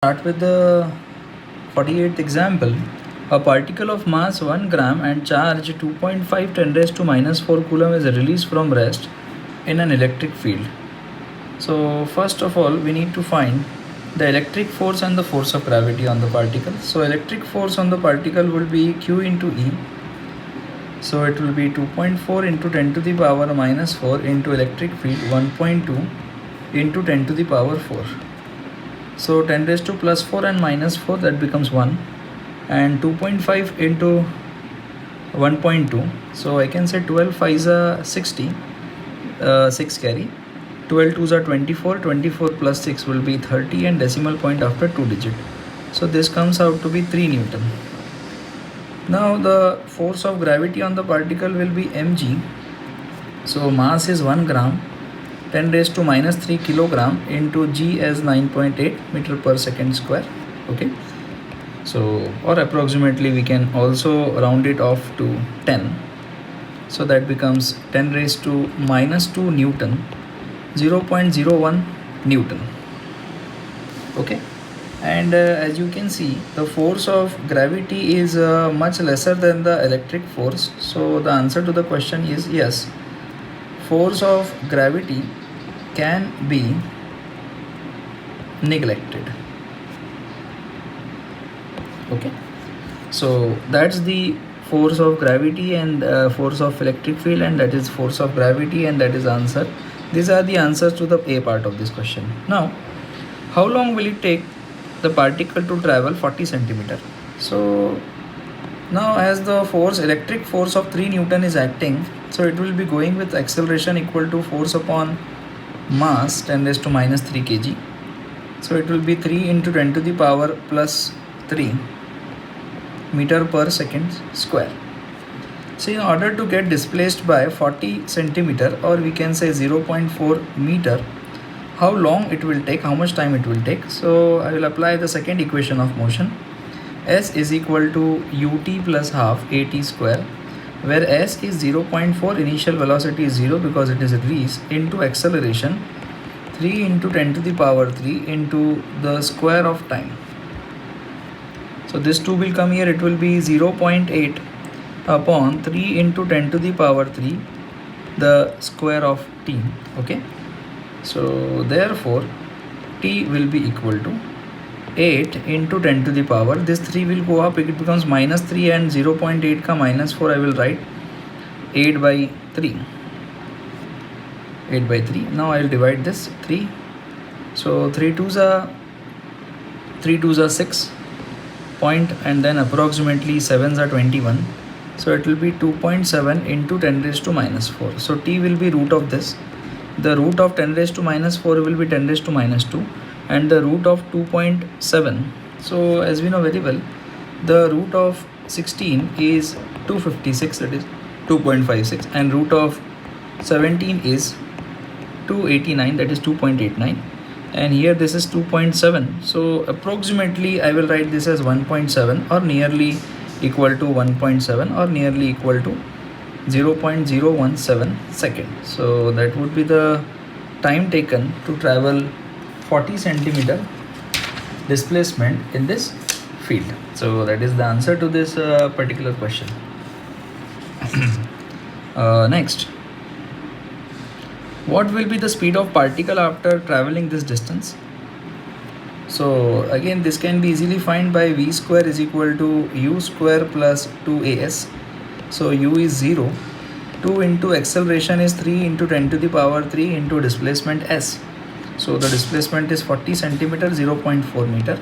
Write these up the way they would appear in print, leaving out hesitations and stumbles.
Start with the 48th example. A particle of mass 1 gram and charge 2.5 10 raised to minus 4 coulomb is released from rest in an electric field. So first of all, we need to find the electric force and the force of gravity on the particle. So electric force on the particle will be Q into E. So it will be 2.4 into 10 to the power minus 4 into electric field 1.2 into 10 to the power 4. So 10 raised to plus 4 and minus 4, that becomes 1, and 2.5 into 1.2, so I can say 12 5s are 60, 6 carry, 12 2s are 24, 24 plus 6 will be 30 and decimal point after 2 digit. So this comes out to be 3 Newton. Now the force of gravity on the particle will be mg. So mass is 1 gram, 10 raised to minus 3 kilogram into g as 9.8 meter per second square. Okay, so or approximately we can also round it off to 10, so that becomes 10 raised to minus 2 Newton, 0.01 Newton. Okay, and as you can see, the force of gravity is much lesser than the electric force. So the answer to the question is yes, force of gravity can be neglected. Okay, so that's the force of gravity and force of electric field, and that is force of gravity, and that is answer. These are the answers to the A part of this question. Now, how long will it take the particle to travel 40 centimeter? So now as the force, electric force of 3 Newton is acting, so it will be going with acceleration equal to force upon mass 10 raised to minus 3 kg. So it will be 3 into 10 to the power plus 3 meter per second square. So in order to get displaced by 40 centimeter, or we can say 0.4 meter, how long it will take, how much time it will take? So I will apply the second equation of motion. S is equal to ut plus half at square, where s is 0.4, initial velocity is 0 because it is released, into acceleration 3 into 10 to the power 3 into the square of time. So this 2 will come here, it will be 0.8 upon 3 into 10 to the power 3, the square of t. Okay, so therefore t will be equal to 8 into 10 to the power, this 3 will go up, it becomes minus 3, and 0.8 ka minus 4 I will write 8 by 3. 8 by 3. Now I will divide this 3. So 3 2s are 6 point, and then approximately 7s are 21. So it will be 2.7 into 10 raised to minus 4. So t will be root of this. The root of 10 raised to minus 4 will be 10 raised to minus 2, and the root of 2.7. So as we know very well, the root of 16 is 256, that is 2.56, and root of 17 is 289, that is 2.89, and here this is 2.7. So approximately I will write this as 1.7, or nearly equal to 1.7, or nearly equal to 0.017 second. So that would be the time taken to travel 40 centimeter displacement in this field. So that is the answer to this particular question. Next, what will be the speed of particle after traveling this distance? So again, this can be easily found by v square is equal to u square plus 2as. So u is 0, 2 into acceleration is 3 into 10 to the power 3 into displacement s. So the displacement is 40 centimeter, 0.4 meter.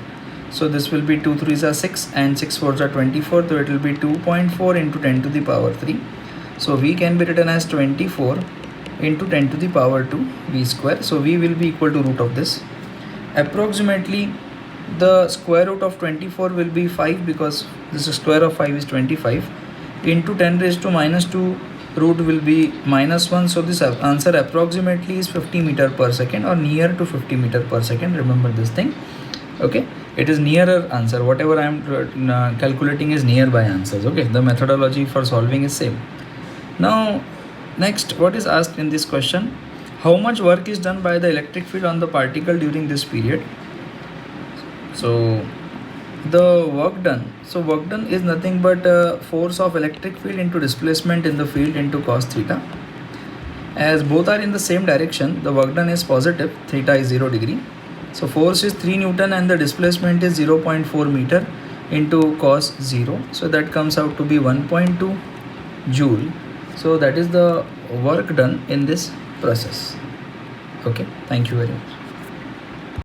So this will be 2 3s are 6 and 6 4s are 24. So it will be 2.4 into 10 to the power 3. So v can be written as 24 into 10 to the power 2 v square. So v will be equal to root of this. Approximately the square root of 24 will be 5, because this square of 5 is 25, into 10 raised to minus 2 root will be minus 1. So this answer approximately is 50 meter per second, or near to 50 meter per second. Remember this thing. Okay, it is nearer answer. Whatever I am calculating is nearby answers. Okay, the methodology for solving is same. Now next, what is asked in this question? How much work is done by the electric field on the particle during this period? So the work done is nothing but force of electric field into displacement in the field into cos theta. As both are in the same direction, the work done is positive, theta is 0 degree. So force is 3 Newton and the displacement is 0.4 meter into cos 0. So that comes out to be 1.2 joule. So that is the work done in this process. Okay, thank you very much.